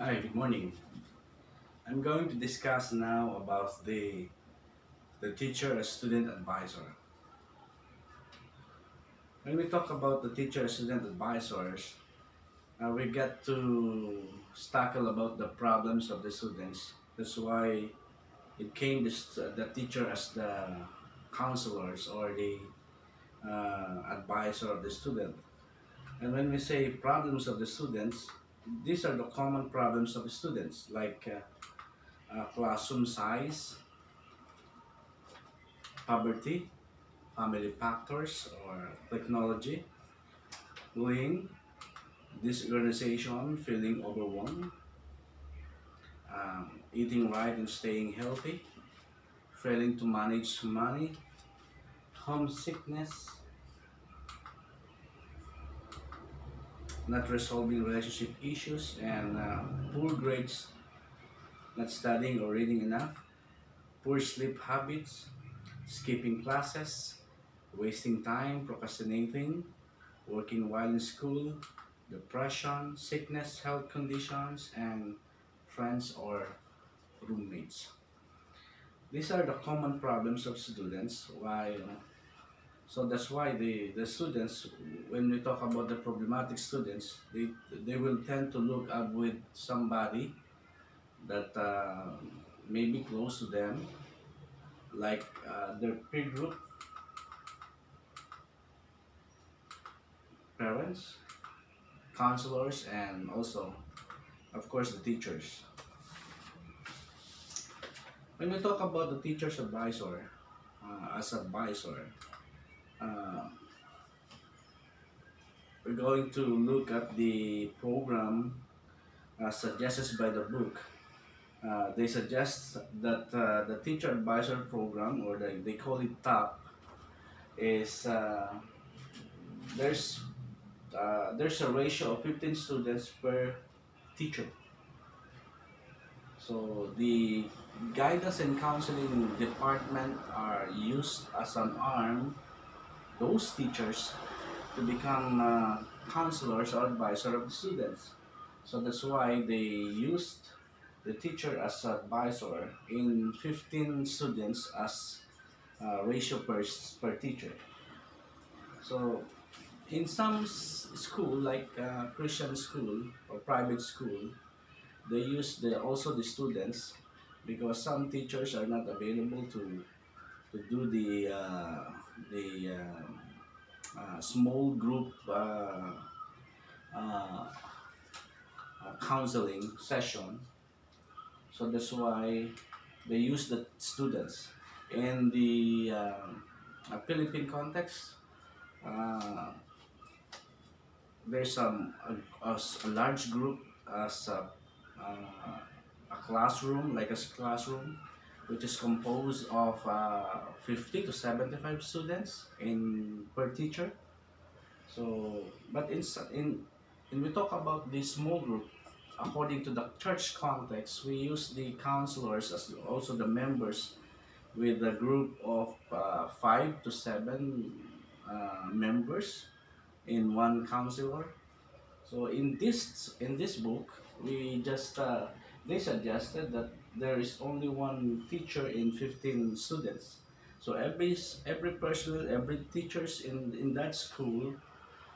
Hi, good morning. I'm going to discuss now about the teacher as student advisor. When we talk about the teacher as student advisors, we get to tackle about the problems of the students. That's why it came the teacher as the counselors or the advisor of the student. And when we say problems of the students, these are the common problems of the students, like classroom size, poverty, family factors or technology, bullying, disorganization, feeling overwhelmed, eating right and staying healthy, failing to manage money, homesickness, not resolving relationship issues, and poor grades, not studying or reading enough, poor sleep habits, skipping classes, wasting time, procrastinating, working while in school, depression, sickness, health conditions, and friends or roommates. These are the common problems of students. So that's why the students, when we talk about the problematic students, they will tend to look up with somebody that may be close to them, like their peer group, parents, counselors, and also, of course, the teachers. When we talk about the teacher's advisor, as advisor, uh, we're going to look at the program suggested by the book. They suggest that the teacher advisor program, or they call it TAP, is there's there's a ratio of 15 students per teacher. So the guidance and counseling department are used as an arm those teachers to become counselors or advisor of the students. So that's why they used the teacher as advisor in 15 students as ratio per teacher. So in some school like Christian school or private school, they use also the students because some teachers are not available to do the small group uh, counseling session. So that's why they use the students. In the Philippine context, uh, there's a large group as a classroom, like a classroom, which is composed of 50 to 75 students in per teacher. So, but in we talk about the small group, according to the church context, we use the counselors as also the members with a group of 5 to 7 members in one counselor. So in this book, we just they suggested that there is only one teacher in 15 students. So every person, every teachers in that school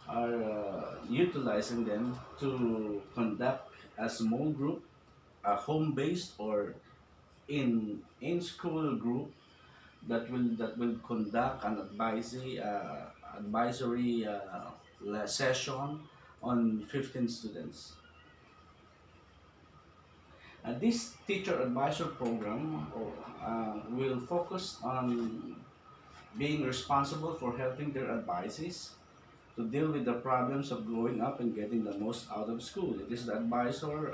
are utilizing them to conduct a small group, a home-based or in school group that will conduct an advisory session on 15 students. This teacher advisor program will focus on being responsible for helping their advisees to deal with the problems of growing up and getting the most out of school. It is the advisor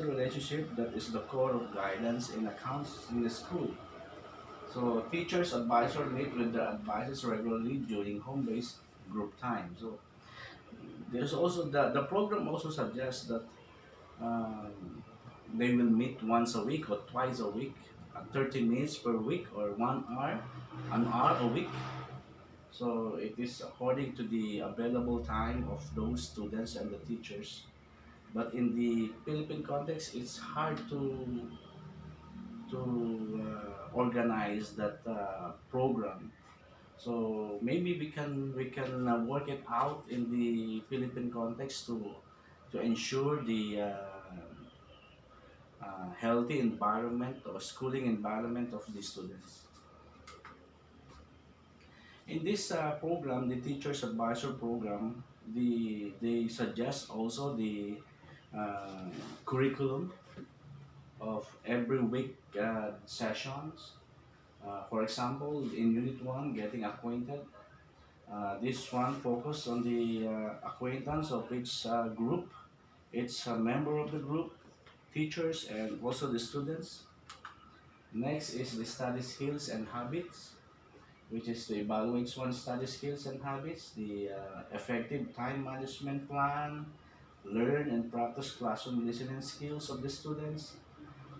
relationship that is the core of guidance in accounts in the school. So teachers advisor meet with their advisors regularly during home-based group time. So there's also the program also suggests that um, they will meet once a week or twice a week, 30 minutes per week or 1 hour, an hour a week. So it is according to the available time of those students and the teachers. But in the Philippine context, it's hard to organize that program. So maybe we can work it out in the Philippine context to ensure the healthy environment or schooling environment of the students. In this program, the Teachers Advisor program, they suggest also the uh, curriculum of every week sessions. For example, in Unit 1, Getting Acquainted, this one focus on the acquaintance of each group, each member of the group, teachers, and also the students. Next is the study skills and habits, which is to evaluate one's study skills and habits, the effective time management plan, learn and practice classroom listening skills of the students,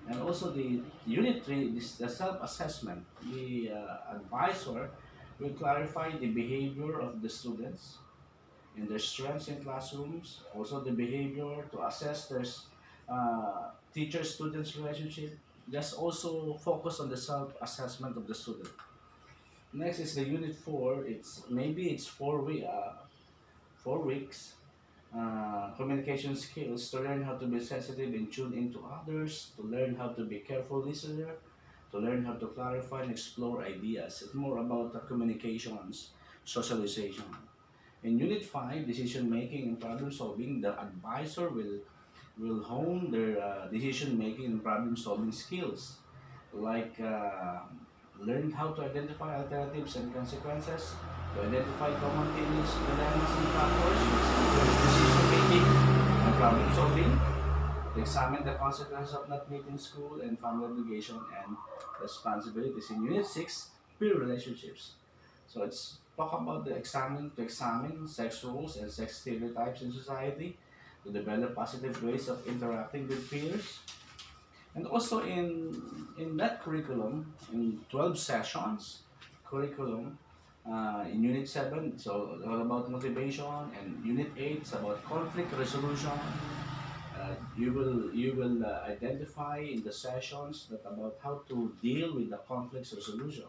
and also the unit 3, this, the self-assessment. The advisor will clarify the behavior of the students and their strengths in classrooms, also the behavior to assess their teacher-students relationship. Just also focus on the self-assessment of the student. Next is the unit 4. It's 4 weeks. Communication skills to learn how to be sensitive and tune into others, to learn how to be careful listener, to learn how to clarify and explore ideas. It's more about the communications, socialization. In Unit 5, decision making and problem solving, the advisor will hone their decision making and problem solving skills, like learn how to identify alternatives and consequences, to identify common themes, dilemmas, and factors, which includes decision making and problem solving, to examine the consequences of not meeting school and family obligation and responsibilities. In Unit 6, peer relationships. So it's talk about the examine sex roles and sex stereotypes in society, to develop positive ways of interacting with peers. And also in that curriculum, in 12 sessions curriculum, in Unit 7, so all about motivation, and Unit 8 is about conflict resolution. You will identify in the sessions that about how to deal with the conflict resolution.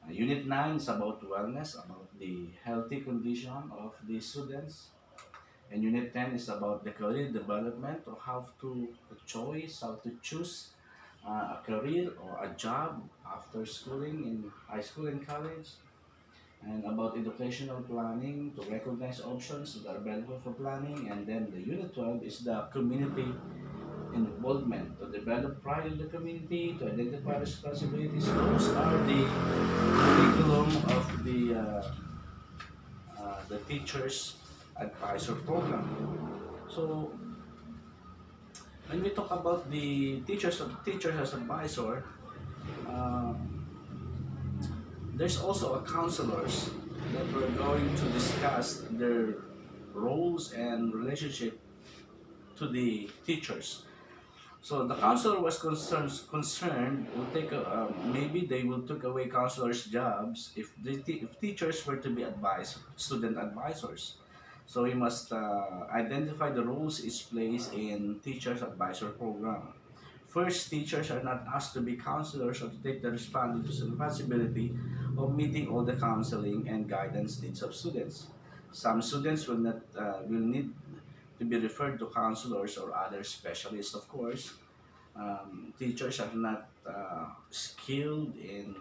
Unit 9 is about wellness, about the healthy condition of the students. And Unit 10 is about the career development, or how to choice, how to choose a career or a job after schooling in high school and college. And about educational planning, to recognize options that are available for planning. And then the Unit 12 is the community involvement, to develop pride in the community, to identify responsibilities. Those are the curriculum of the teachers advisor program. So when we talk about the teachers as advisor, uh, there's also a counselors that we're going to discuss their roles and relationship to the teachers. So the counselor was concerned will take maybe they will take away counselors' jobs if if teachers were to be student advisors. So we must identify the roles each plays in teachers advisor program. First, teachers are not asked to be counselors or to take the responsibility of meeting all the counseling and guidance needs of students. Some students will need to be referred to counselors or other specialists, of course. Teachers are not skilled in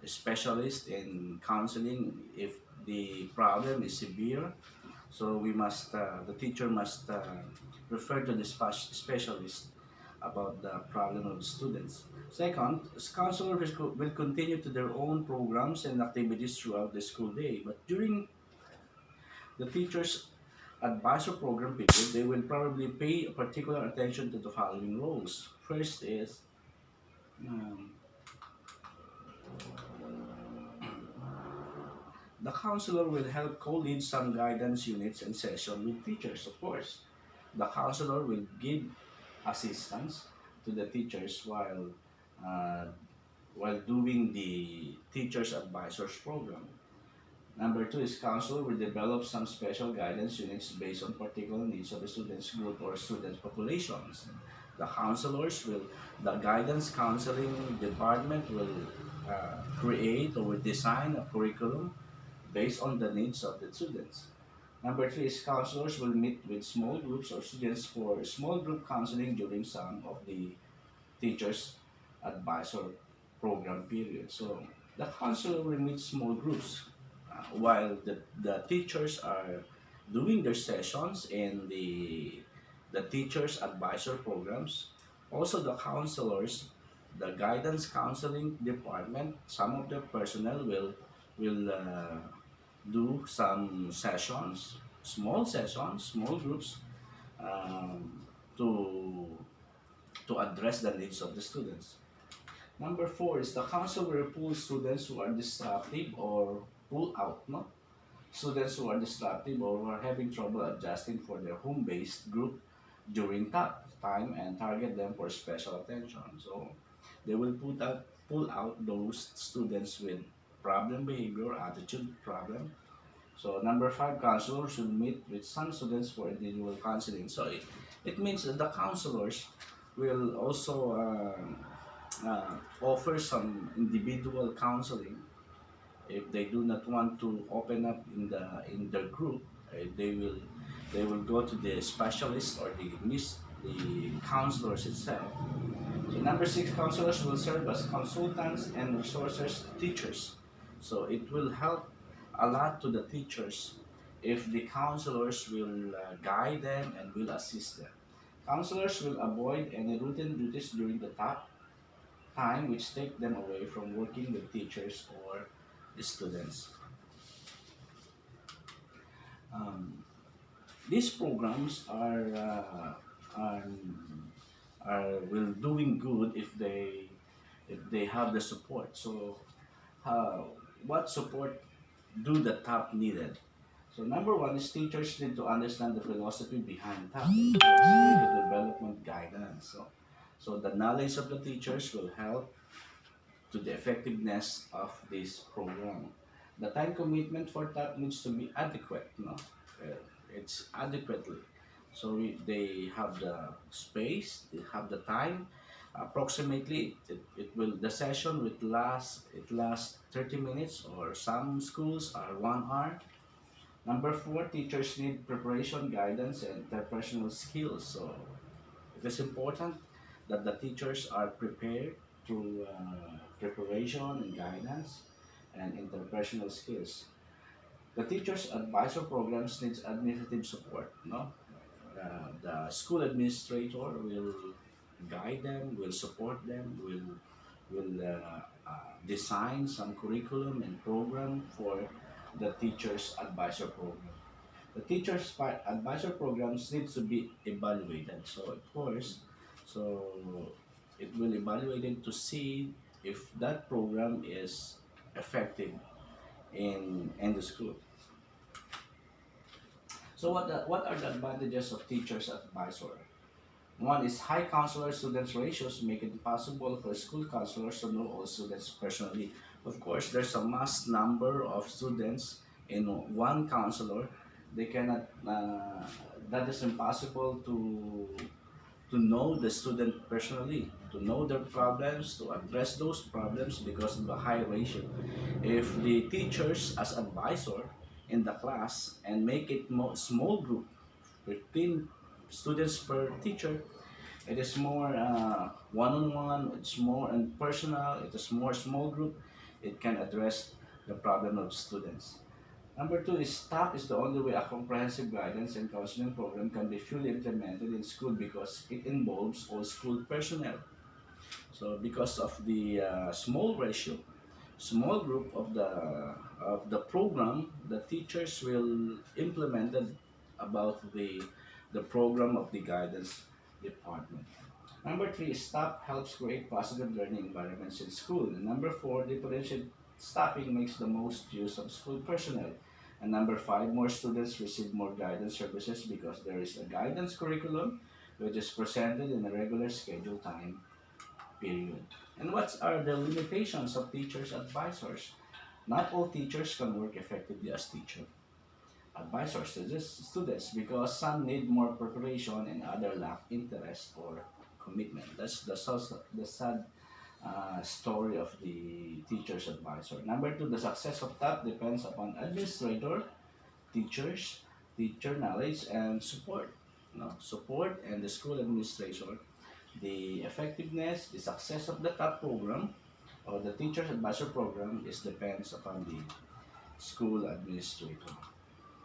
specialist in counseling if the problem is severe. So the teacher must refer to the specialist about the problem of the students. Second, counselors will continue to their own programs and activities throughout the school day. But during the teacher's advisor program period, they will probably pay particular attention to the following roles. First is um, the counselor will help co-lead some guidance units and session with teachers, of course. The counselor will give assistance to the teachers uh, while doing the teachers advisors program. Number two is counselor will develop some special guidance units based on particular needs of the students group or student populations. The counselors will, the guidance counseling department will create or will design a curriculum based on the needs of the students. Number three is counselors will meet with small groups or students for small group counseling during some of the teachers advisor program period. So the counselor will meet small groups while the teachers are doing their sessions in the teachers advisor programs. Also the counselors, the guidance counseling department, some of the personnel will do some sessions, small groups, um, to to address the needs of the students. Number four is the council will pull students who are disruptive or pull out, no? Students who are disruptive or who are having trouble adjusting for their home-based group during time and target them for special attention. So they will pull out those students with problem behavior, attitude problem. So number five, counselors should meet with some students for individual counseling. So it means that the counselors will also offer some individual counseling if they do not want to open up in the group. They will go to the specialist or the counselors itself. So number six, counselors will serve as consultants and resources teachers. So it will help a lot to the teachers if the counselors will guide them and will assist them. Counselors will avoid any routine duties during the time which take them away from working with teachers or the students. Um, these programs are are will doing good if they have the support. So what support do the top needed? So number one is teachers need to understand the philosophy behind TAP and the development guidance. So the knowledge of the teachers will help to the effectiveness of this program. The time commitment for that needs to be adequate. No, it's adequately. So they have the space, they have the time. Approximately, it will the session will last 30 minutes, or some schools are 1 hour. Number four, teachers need preparation, guidance, and interpersonal skills. So it is important that the teachers are prepared through preparation and guidance and interpersonal skills. The teachers advisor programs needs administrative support. No, the school administrator will guide them, will support them, will design some curriculum and program for the teachers advisor program. The advisor programs needs to be evaluated. So of course, so it will evaluate it to see if that program is effective in the school. So what are the advantages of teachers advisor? One is high counselor students ratios make it possible for school counselors to know all students personally. Of course, there's a mass number of students in one counselor. They cannot. That is impossible to know the student personally, to know their problems, to address those problems because of the high ratio. If the teachers as advisor in the class and make it small group, 15 students per teacher, it is more one-on-one, it's more impersonal, it is more small group, it can address the problem of students. Number two is STAP is the only way a comprehensive guidance and counseling program can be fully implemented in school because it involves all school personnel. So because of the small ratio, small group of the program, the teachers will implement it about the program of the guidance department. Number three, STAP helps create positive learning environments in school. And number four, differentiated staffing makes the most use of school personnel. And number five, more students receive more guidance services because there is a guidance curriculum which is presented in a regular scheduled time period. And what are the limitations of teachers advisors? Not all teachers can work effectively as teacher advisors to these students because some need more preparation and other lack interest or commitment. That's the sad story of the teacher's advisor. Number two, the success of that depends upon administrator, teachers, teacher knowledge, and support. Support and the school administration. The effectiveness, the success of the top program or the teacher's advisor program is depends upon the school administrator.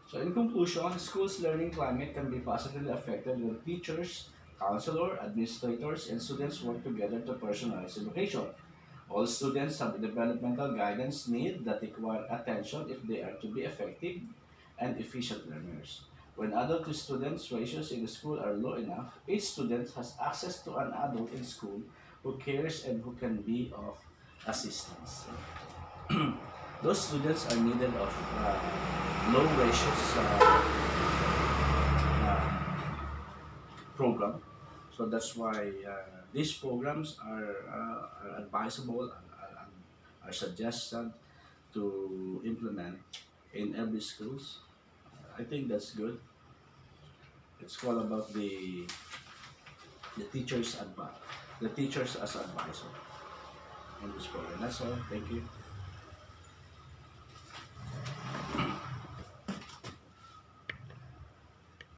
So in conclusion, schools' learning climate can be positively affected when teachers, counselor, administrators, and students work together to personalize education. All students have developmental guidance needs that require attention if they are to be effective and efficient learners. When adult to students ratios in the school are low enough, each student has access to an adult in school who cares and who can be of assistance. Those students are needed of low ratios program. So that's why these programs are advisable and are suggested to implement in every schools. I think that's good. It's all about the teachers as advisor in this program. That's all. Thank you.